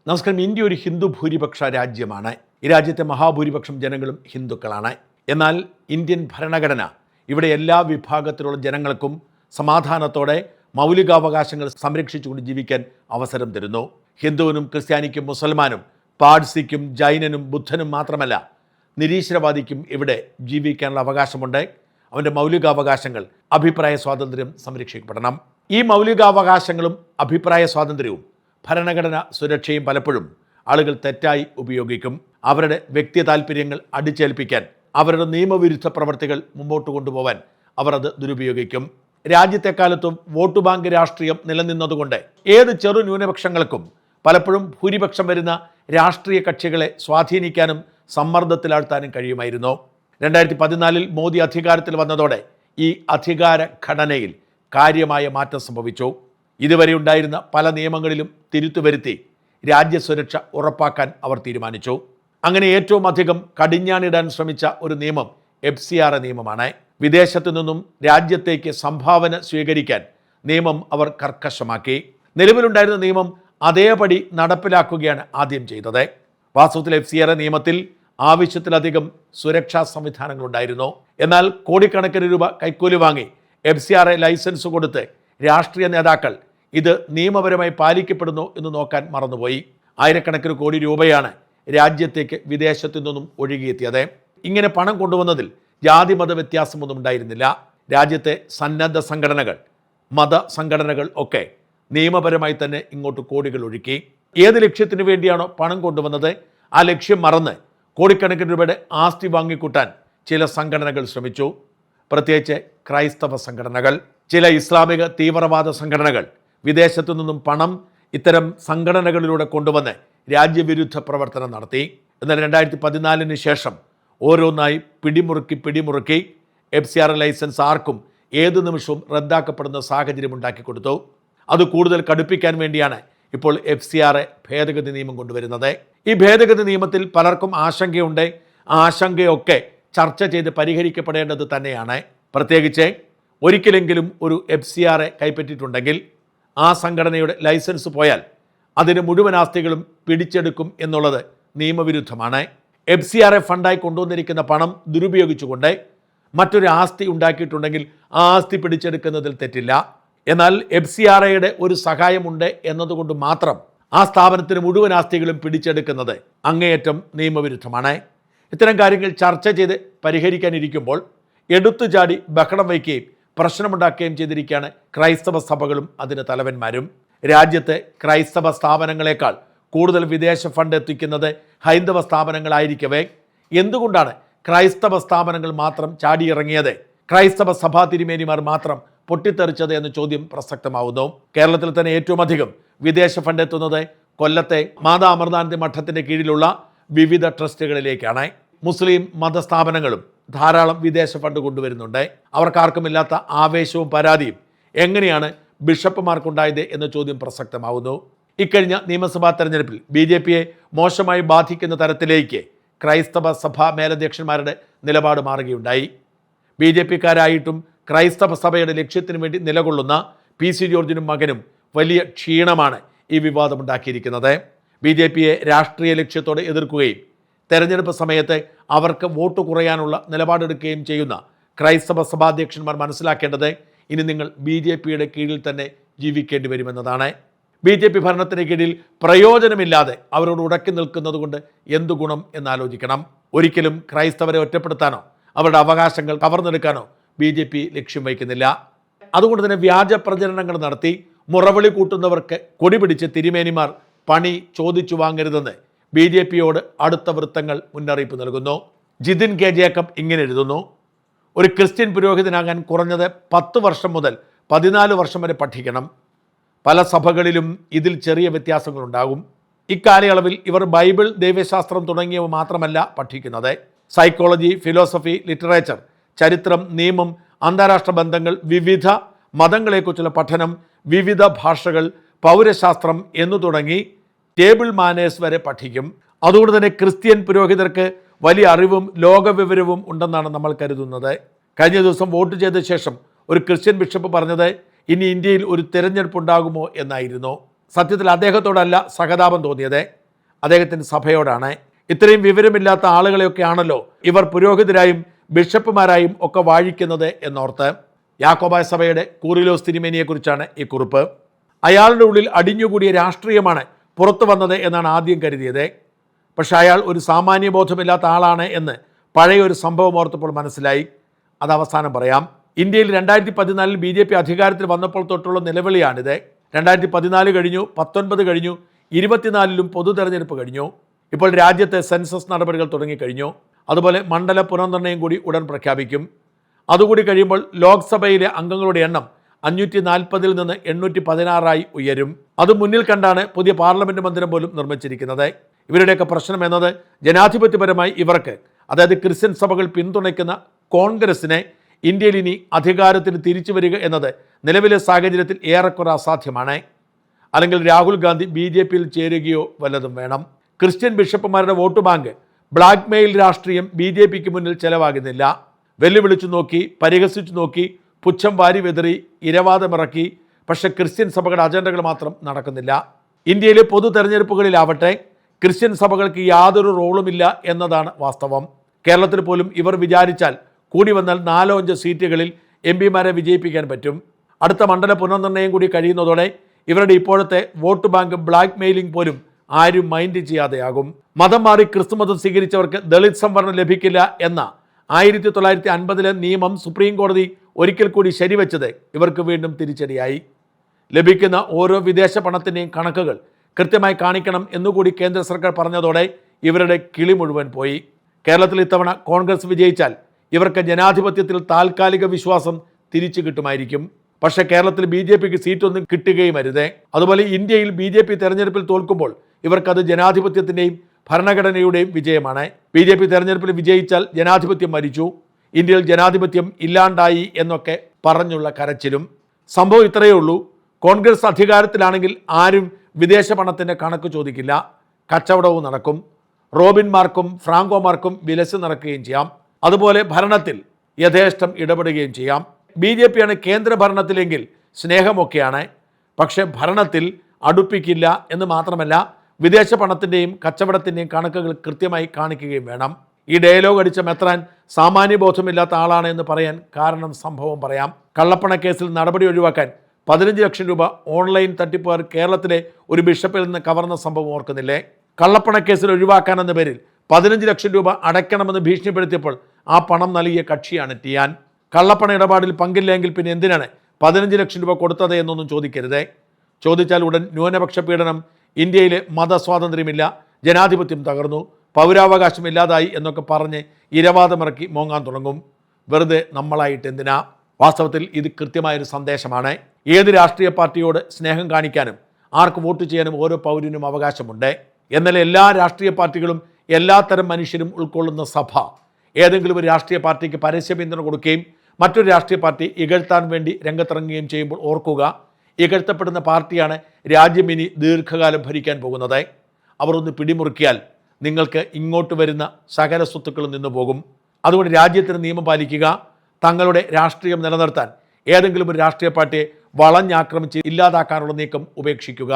നമസ്കാരം. ഇന്ത്യ ഒരു ഹിന്ദു ഭൂരിപക്ഷ രാജ്യമാണ്. ഈ രാജ്യത്തെ മഹാഭൂരിപക്ഷം ജനങ്ങളും ഹിന്ദുക്കളാണ്. എന്നാൽ ഇന്ത്യൻ ഭരണഘടന ഇവിടെ എല്ലാ വിഭാഗത്തിലുള്ള ജനങ്ങൾക്കും സമാധാനത്തോടെ മൗലികാവകാശങ്ങൾ സംരക്ഷിച്ചുകൊണ്ട് ജീവിക്കാൻ അവസരം തരുന്നു. ഹിന്ദുവിനും ക്രിസ്ത്യാനിക്കും മുസൽമാനും പാഴ്സിക്കും ജൈനനും ബുദ്ധനും മാത്രമല്ല, നിരീശ്വരവാദിക്കും ഇവിടെ ജീവിക്കാനുള്ള അവകാശമുണ്ട്. അവൻ്റെ മൗലികാവകാശങ്ങൾ, അഭിപ്രായ സ്വാതന്ത്ര്യം സംരക്ഷിക്കപ്പെടണം. ഈ മൗലികാവകാശങ്ങളും അഭിപ്രായ സ്വാതന്ത്ര്യവും ഭരണഘടന സുരക്ഷയും പലപ്പോഴും ആളുകൾ തെറ്റായി ഉപയോഗിക്കും. അവരുടെ വ്യക്തി താല്പര്യങ്ങൾ അടിച്ചേൽപ്പിക്കാൻ, അവരുടെ നിയമവിരുദ്ധ പ്രവർത്തികൾ മുമ്പോട്ട് കൊണ്ടുപോകാൻ അവർ അത് ദുരുപയോഗിക്കും. രാജ്യത്തെക്കാലത്തും വോട്ട് ബാങ്ക് രാഷ്ട്രീയം നിലനിന്നതുകൊണ്ട് ഏത് ചെറു ന്യൂനപക്ഷങ്ങൾക്കും പലപ്പോഴും ഭൂരിപക്ഷം വരുന്ന രാഷ്ട്രീയ കക്ഷികളെ സ്വാധീനിക്കാനും സമ്മർദ്ദത്തിലാഴ്ത്താനും കഴിയുമായിരുന്നു. 2014 മോദി അധികാരത്തിൽ വന്നതോടെ ഈ അധികാര ഘടനയിൽ കാര്യമായ മാറ്റം സംഭവിച്ചു. ഇതുവരെ ഉണ്ടായിരുന്ന പല നിയമങ്ങളിലും തിരുത്തുവരുത്തി രാജ്യസുരക്ഷ ഉറപ്പാക്കാൻ അവർ തീരുമാനിച്ചു. അങ്ങനെ ഏറ്റവും അധികം കടിഞ്ഞാണിടാൻ ശ്രമിച്ച ഒരു നിയമം FCRA നിയമമാണ്. വിദേശത്തു നിന്നും രാജ്യത്തേക്ക് സംഭാവന സ്വീകരിക്കാൻ നിയമം അവർ കർക്കശമാക്കി. നിലവിലുണ്ടായിരുന്ന നിയമം അതേപടി നടപ്പിലാക്കുകയാണ് ആദ്യം ചെയ്തത്. വാസ്തവത്തിൽ FCRA നിയമത്തിൽ ആവശ്യത്തിലധികം സുരക്ഷാ സംവിധാനങ്ങളുണ്ടായിരുന്നു. എന്നാൽ കോടിക്കണക്കിന് രൂപ കൈക്കൂലി വാങ്ങി FCRA ലൈസൻസ് കൊടുത്ത് രാഷ്ട്രീയ നേതാക്കൾ ഇത് നിയമപരമായി പാലിക്കപ്പെടുന്നു എന്ന് നോക്കാൻ മറന്നുപോയി. ആയിരക്കണക്കിന് കോടി രൂപയാണ് രാജ്യത്തേക്ക് വിദേശത്തു നിന്നും ഒഴുകിയെത്തിയത്. ഇങ്ങനെ പണം കൊണ്ടുവന്നതിൽ ജാതി മത വ്യത്യാസമൊന്നും ഉണ്ടായിരുന്നില്ല. രാജ്യത്തെ സന്നദ്ധ സംഘടനകൾ, മത സംഘടനകൾ ഒക്കെ നിയമപരമായി തന്നെ ഇങ്ങോട്ട് കോടികൾ ഒഴുക്കി. ഏത് ലക്ഷ്യത്തിന് വേണ്ടിയാണോ പണം കൊണ്ടുവന്നത്, ആ ലക്ഷ്യം മറന്ന് കോടിക്കണക്കിന് രൂപയുടെ ആസ്തി വാങ്ങിക്കൂട്ടാൻ ചില സംഘടനകൾ ശ്രമിച്ചു. പ്രത്യേകിച്ച് ക്രൈസ്തവ സംഘടനകൾ, ചില ഇസ്ലാമിക തീവ്രവാദ സംഘടനകൾ വിദേശത്തു നിന്നും പണം ഇത്തരം സംഘടനകളിലൂടെ കൊണ്ടുവന്ന് രാജ്യവിരുദ്ധ പ്രവർത്തനം നടത്തി. എന്നാൽ 2014 ശേഷം ഓരോന്നായി പിടിമുറുക്കി FCRA ലൈസൻസ് ആർക്കും ഏത് നിമിഷവും റദ്ദാക്കപ്പെടുന്ന സാഹചര്യം ഉണ്ടാക്കി കൊടുത്തു. അത് കൂടുതൽ കടുപ്പിക്കാൻ വേണ്ടിയാണ് ഇപ്പോൾ FCRA ഭേദഗതി നിയമം കൊണ്ടുവരുന്നത്. ഈ ഭേദഗതി നിയമത്തിൽ പലർക്കും ആശങ്കയുണ്ട്. ആ ആശങ്കയൊക്കെ ചർച്ച ചെയ്ത് പരിഹരിക്കപ്പെടേണ്ടത് തന്നെയാണ്. പ്രത്യേകിച്ച് ഒരിക്കലെങ്കിലും ഒരു FCRA കൈപ്പറ്റിയിട്ടുണ്ടെങ്കിൽ ആ സംഘടനയുടെ ലൈസൻസ് പോയാൽ അതിന് മുഴുവൻ ആസ്തികളും പിടിച്ചെടുക്കും എന്നുള്ളത് നിയമവിരുദ്ധമാണ്. FCRA ഫണ്ടായി കൊണ്ടുവന്നിരിക്കുന്ന പണം ദുരുപയോഗിച്ചുകൊണ്ട് മറ്റൊരു ആസ്തി ഉണ്ടാക്കിയിട്ടുണ്ടെങ്കിൽ ആ ആസ്തി പിടിച്ചെടുക്കുന്നതിൽ തെറ്റില്ല. എന്നാൽ FCRAയുടെ ഒരു സഹായമുണ്ട് എന്നതുകൊണ്ട് മാത്രം ആ സ്ഥാപനത്തിന് മുഴുവൻ ആസ്തികളും പിടിച്ചെടുക്കുന്നത് അങ്ങേയറ്റം നിയമവിരുദ്ധമാണ്. ഇത്തരം കാര്യങ്ങൾ ചർച്ച ചെയ്ത് പരിഹരിക്കാനിരിക്കുമ്പോൾ എടുത്തുചാടി ബഹളം വയ്ക്കുകയും പ്രശ്നമുണ്ടാക്കുകയും ചെയ്തിരിക്കുകയാണ് ക്രൈസ്തവ സഭകളും അതിന് തലവന്മാരും. രാജ്യത്തെ ക്രൈസ്തവ സ്ഥാപനങ്ങളെക്കാൾ കൂടുതൽ വിദേശ ഫണ്ട് എത്തിക്കുന്നത് ഹൈന്ദവ സ്ഥാപനങ്ങളായിരിക്കവേ എന്തുകൊണ്ടാണ് ക്രൈസ്തവ സ്ഥാപനങ്ങൾ മാത്രം ചാടിയിറങ്ങിയത്, ക്രൈസ്തവ സഭാ തിരുമേനിമാർ മാത്രം പൊട്ടിത്തെറിച്ചത് എന്ന ചോദ്യം പ്രസക്തമാവുന്നു. കേരളത്തിൽ തന്നെ ഏറ്റവും അധികം വിദേശ ഫണ്ട് എത്തുന്നത് കൊല്ലത്തെ മാതാ അമൃതാനന്ദ മഠത്തിൻ്റെ കീഴിലുള്ള വിവിധ ട്രസ്റ്റുകളിലേക്കാണ്. മുസ്ലിം മതസ്ഥാപനങ്ങളും ധാരാളം വിദേശ ഫണ്ട് കൊണ്ടുവരുന്നുണ്ട്. അവർക്കാർക്കുമില്ലാത്ത ആവേശവും പരാതിയും എങ്ങനെയാണ് ബിഷപ്പുമാർക്കുണ്ടായത് എന്ന ചോദ്യം പ്രസക്തമാവുന്നു. ഇക്കഴിഞ്ഞ നിയമസഭാ തെരഞ്ഞെടുപ്പിൽ BJPയെ മോശമായി ബാധിക്കുന്ന തരത്തിലേക്ക് ക്രൈസ്തവ സഭാ മേലധ്യക്ഷന്മാരുടെ നിലപാട് മാറുകയുണ്ടായി. BJPക്കാരായിട്ടും ക്രൈസ്തവ സഭയുടെ ലക്ഷ്യത്തിനു വേണ്ടി നിലകൊള്ളുന്ന PC ജോർജിനും മകനും വലിയ ക്ഷീണമാണ് ഈ വിവാദമുണ്ടാക്കിയിരിക്കുന്നത്. BJPയെ രാഷ്ട്രീയ ലക്ഷ്യത്തോടെ എതിർക്കുകയും തെരഞ്ഞെടുപ്പ് സമയത്ത് അവർക്ക് വോട്ട് കുറയാനുള്ള നിലപാടെടുക്കുകയും ചെയ്യുന്ന ക്രൈസ്തവ സഭാധ്യക്ഷന്മാർ മനസ്സിലാക്കേണ്ടത് ഇനി നിങ്ങൾ BJPയുടെ കീഴിൽ തന്നെ ജീവിക്കേണ്ടി വരുമെന്നതാണ്. BJP ഭരണത്തിന് കീഴിൽ പ്രയോജനമില്ലാതെ അവരോട് ഉടക്കി നിൽക്കുന്നത് കൊണ്ട് എന്തു ഗുണം എന്നാലോചിക്കണം. ഒരിക്കലും ക്രൈസ്തവരെ ഒറ്റപ്പെടുത്താനോ അവരുടെ അവകാശങ്ങൾ കവർന്നെടുക്കാനോ BJP ലക്ഷ്യം വയ്ക്കുന്നില്ല. അതുകൊണ്ട് തന്നെ വ്യാജ പ്രചരണങ്ങൾ നടത്തി മുറവിളി കൂട്ടുന്നവർക്ക് കൊടി പിടിച്ച് തിരുമേനിമാർ പണി ചോദിച്ചു വാങ്ങരുതെന്ന് BJPയോട് അടുത്ത വൃത്തങ്ങൾ മുന്നറിയിപ്പ് നൽകുന്നു. ജിതിൻ K ജേക്കബ് ഇങ്ങനെ എഴുതുന്നു: ഒരു ക്രിസ്ത്യൻ പുരോഹിതനാകാൻ കുറഞ്ഞത് 10 വർഷം മുതൽ 14 വർഷം വരെ പഠിക്കണം. പല സഭകളിലും ഇതിൽ ചെറിയ വ്യത്യാസങ്ങളുണ്ടാകും. ഇക്കാലയളവിൽ ഇവർ ബൈബിൾ, ദൈവശാസ്ത്രം തുടങ്ങിയവ മാത്രമല്ല പഠിക്കുന്നത്. സൈക്കോളജി, ഫിലോസഫി, ലിറ്ററേച്ചർ, ചരിത്രം, നിയമം, അന്താരാഷ്ട്ര ബന്ധങ്ങൾ, വിവിധ മതങ്ങളെക്കുറിച്ചുള്ള പഠനം, വിവിധ ഭാഷകൾ, പൗരശാസ്ത്രം എന്നു തുടങ്ങി ടേബിൾ മാനേഴ്സ് വരെ പഠിക്കും. അതുകൊണ്ട് തന്നെ ക്രിസ്ത്യൻ പുരോഹിതർക്ക് വലിയ അറിവും ലോകവിവരവും ഉണ്ടെന്നാണ് നമ്മൾ കരുതുന്നത്. കഴിഞ്ഞ ദിവസം വോട്ട് ചെയ്ത ശേഷം ഒരു ക്രിസ്ത്യൻ ബിഷപ്പ് പറഞ്ഞത് ഇനി ഇന്ത്യയിൽ ഒരു തെരഞ്ഞെടുപ്പ് ഉണ്ടാകുമോ എന്നായിരുന്നു. സത്യത്തിൽ അദ്ദേഹത്തോടല്ല സഹതാപം തോന്നിയത്, അദ്ദേഹത്തിന് സഭയോടാണ്. ഇത്രയും വിവരമില്ലാത്ത ആളുകളെയൊക്കെയാണല്ലോ ഇവർ പുരോഹിതരായും ബിഷപ്പുമാരായും ഒക്കെ വാഴിക്കുന്നത് എന്നോർത്ത്. യാക്കോബായ സഭയുടെ കൂറിലോസ് തിരുമേനിയെക്കുറിച്ചാണ് ഈ കുറിപ്പ്. അയാളുടെ ഉള്ളിൽ അടിഞ്ഞുകൂടിയ രാഷ്ട്രീയമാണ് പുറത്തു വന്നത് എന്നാണ് ആദ്യം കരുതിയത്. പക്ഷേ അയാൾ ഒരു സാമാന്യബോധമില്ലാത്ത ആളാണ് എന്ന് പഴയ ഒരു സംഭവം ഓർത്തപ്പോൾ മനസ്സിലായി. അത് അവസാനം പറയാം. ഇന്ത്യയിൽ 2014 BJP അധികാരത്തിൽ വന്നപ്പോൾ തൊട്ടുള്ള നിലവിളിയാണിത്. 2014 കഴിഞ്ഞു, 19 കഴിഞ്ഞു, 24ലും പൊതു തെരഞ്ഞെടുപ്പ് കഴിഞ്ഞു. ഇപ്പോൾ രാജ്യത്തെ സെൻസസ് നടപടികൾ തുടങ്ങിക്കഴിഞ്ഞു. അതുപോലെ മണ്ഡല പുനർനിർണ്ണയം കൂടി ഉടൻ പ്രഖ്യാപിക്കും. അതുകൂടി കഴിയുമ്പോൾ ലോക്സഭയിലെ അംഗങ്ങളുടെ എണ്ണം 540 നിന്ന് 816 ഉയരും. അത് മുന്നിൽ കണ്ടാണ് പുതിയ പാർലമെന്റ് മന്ദിരം പോലും നിർമ്മിച്ചിരിക്കുന്നത്. ഇവരുടെയൊക്കെ പ്രശ്നം എന്നത് ജനാധിപത്യപരമായി ഇവർക്ക്, അതായത് ക്രിസ്ത്യൻ സഭകൾ പിന്തുണയ്ക്കുന്ന കോൺഗ്രസിനെ ഇന്ത്യയിൽ ഇനി അധികാരത്തിന് തിരിച്ചു വരിക എന്നത് നിലവിലെ സാഹചര്യത്തിൽ ഏറെക്കുറെ അസാധ്യമാണ്. അല്ലെങ്കിൽ രാഹുൽ ഗാന്ധി BJPയിൽ ചേരുകയോ വല്ലതും വേണം. ക്രിസ്ത്യൻ ബിഷപ്പുമാരുടെ വോട്ട് ബാങ്ക് ബ്ലാക്ക് മെയിൽ രാഷ്ട്രീയം BJPക്ക് മുന്നിൽ ചെലവാകുന്നില്ല. വെല്ലുവിളിച്ചു നോക്കി, പരിഹസിച്ചു നോക്കി, പുച്ഛം വാരി വെതറി, ഇരവാദമിറക്കി. പക്ഷേ ക്രിസ്ത്യൻ സഭകളുടെ അജണ്ടകൾ മാത്രം നടക്കുന്നില്ല. ഇന്ത്യയിലെ പൊതു തെരഞ്ഞെടുപ്പുകളിലാവട്ടെ ക്രിസ്ത്യൻ സഭകൾക്ക് യാതൊരു റോളുമില്ല എന്നതാണ് വാസ്തവം. കേരളത്തിൽ പോലും ഇവർ വിചാരിച്ചാൽ കൂടി വന്നാൽ 4-5 സീറ്റുകളിൽ MP-മാരെ വിജയിപ്പിക്കാൻ പറ്റും. അടുത്ത മണ്ഡല പുനർനിർണ്ണയം കൂടി കഴിയുന്നതോടെ ഇവരുടെ ഇപ്പോഴത്തെ വോട്ട് ബാങ്ക് ബ്ലാക്ക് മെയിലിംഗ് പോലും ആരും മൈൻഡ് ചെയ്യാതെയാകും. മതം മാറി ക്രിസ്തുമതം സ്വീകരിച്ചവർക്ക് ദളിത് സംവരണം ലഭിക്കില്ല എന്ന 1950 നിയമം സുപ്രീം കോടതി ഒരിക്കൽ കൂടി ശരിവെച്ചത് ഇവർക്ക് വീണ്ടും തിരിച്ചടിയായി. ലഭിക്കുന്ന ഓരോ വിദേശ പണത്തിൻ്റെയും കണക്കുകൾ കൃത്യമായി കാണിക്കണം എന്നുകൂടി കേന്ദ്ര സർക്കാർ പറഞ്ഞതോടെ ഇവരുടെ കിളി മുഴുവൻ പോയി. കേരളത്തിൽ ഇത്തവണ കോൺഗ്രസ് വിജയിച്ചാൽ ഇവർക്ക് ജനാധിപത്യത്തിൽ താൽക്കാലിക വിശ്വാസം തിരിച്ചു കിട്ടുമായിരിക്കും. പക്ഷേ കേരളത്തിൽ BJPക്ക് സീറ്റൊന്നും കിട്ടുകയും അരുത്. അതുപോലെ ഇന്ത്യയിൽ BJP തെരഞ്ഞെടുപ്പിൽ തോൽക്കുമ്പോൾ ഇവർക്കത് ജനാധിപത്യത്തിൻ്റെയും ഭരണഘടനയുടെയും വിജയമാണ്. BJP തെരഞ്ഞെടുപ്പിൽ വിജയിച്ചാൽ ജനാധിപത്യം മരിച്ചു, ഇന്ത്യയിൽ ജനാധിപത്യം ഇല്ലാണ്ടായി എന്നൊക്കെ പറഞ്ഞുള്ള കരച്ചിലും. സംഭവം ഇത്രയേ ഉള്ളൂ. കോൺഗ്രസ് അധികാരത്തിലാണെങ്കിൽ ആരും വിദേശ പണത്തിൻ്റെ കണക്ക് ചോദിക്കില്ല. കച്ചവടവും നടക്കും. റോബിൻമാർക്കും ഫ്രാങ്കോമാർക്കും വിലസ് നടക്കുകയും ചെയ്യാം. അതുപോലെ ഭരണത്തിൽ യഥേഷ്ടം ഇടപെടുകയും ചെയ്യാം. BJPയാണ് കേന്ദ്ര ഭരണത്തിലെങ്കിൽ സ്നേഹമൊക്കെയാണ്. പക്ഷേ ഭരണത്തിൽ അടുപ്പിക്കില്ല എന്ന് മാത്രമല്ല, വിദേശ പണത്തിൻ്റെയും കച്ചവടത്തിൻ്റെയും കണക്കുകൾ കൃത്യമായി കാണിക്കുകയും വേണം. ഈ ഡയലോഗ് അടിച്ച മെത്രാൻ സാമാന്യബോധമില്ലാത്ത ആളാണ് എന്ന് പറയാൻ കാരണം സംഭവം പറയാം. കള്ളപ്പണ കേസിൽ നടപടി ഒഴിവാക്കാൻ 15 ലക്ഷം രൂപ ഓൺലൈൻ തട്ടിപ്പുകാർ കേരളത്തിലെ ഒരു ബിഷപ്പിൽ നിന്ന് കവർന്ന സംഭവം ഓർക്കുന്നില്ലേ? കള്ളപ്പണ കേസിൽ ഒഴിവാക്കാനെന്ന പേരിൽ 15 ലക്ഷം രൂപ അടയ്ക്കണമെന്ന് ഭീഷണിപ്പെടുത്തിയപ്പോൾ ആ പണം നൽകിയ കക്ഷിയാണ് ടിയാൻ. കള്ളപ്പണ ഇടപാടിൽ പങ്കില്ലെങ്കിൽ പിന്നെ എന്തിനാണ് 15 ലക്ഷം രൂപ കൊടുത്തത് എന്നൊന്നും ചോദിക്കരുതേ. ചോദിച്ചാൽ ഉടൻ ന്യൂനപക്ഷ പീഡനം, ഇന്ത്യയിലെ മതസ്വാതന്ത്ര്യമില്ല, ജനാധിപത്യം തകർന്നു, പൗരാവകാശം ഇല്ലാതായി എന്നൊക്കെ പറഞ്ഞ് ഇരവാദമിറക്കി മോങ്ങാൻ തുടങ്ങും. വെറുതെ നമ്മളായിട്ട് എന്തിനാ? വാസ്തവത്തിൽ ഇത് കൃത്യമായൊരു സന്ദേശമാണ്. ഏത് രാഷ്ട്രീയ പാർട്ടിയോട് സ്നേഹം കാണിക്കാനും ആർക്ക് വോട്ട് ചെയ്യാനും ഓരോ പൗരനും അവകാശമുണ്ട്. എന്നാൽ എല്ലാ രാഷ്ട്രീയ പാർട്ടികളും എല്ലാത്തരം മനുഷ്യരും ഉൾക്കൊള്ളുന്ന സഭ ഏതെങ്കിലും ഒരു രാഷ്ട്രീയ പാർട്ടിക്ക് പരസ്യ പിന്തുണ കൊടുക്കുകയും മറ്റൊരു രാഷ്ട്രീയ പാർട്ടി ഇകഴ്ത്താൻ വേണ്ടി രംഗത്തിറങ്ങുകയും ചെയ്യുമ്പോൾ ഓർക്കുക, ഇകഴ്ത്തപ്പെടുന്ന പാർട്ടിയാണ് രാജ്യം ഇനി ദീർഘകാലം ഭരിക്കാൻ പോകുന്നത്. അവർ ഒന്ന് പിടിമുറുക്കിയാൽ നിങ്ങൾക്ക് ഇങ്ങോട്ട് വരുന്ന സകല സ്വത്തുക്കളും നിന്നു പോകും. അതുകൊണ്ട് രാജ്യത്തിന് നിയമം പാലിക്കുക. തങ്ങളുടെ രാഷ്ട്രീയം നിലനിർത്താൻ ഏതെങ്കിലും ഒരു രാഷ്ട്രീയ പാർട്ടിയെ വളഞ്ഞാക്രമിച്ച് ഇല്ലാതാക്കാനുള്ള നീക്കം ഉപേക്ഷിക്കുക.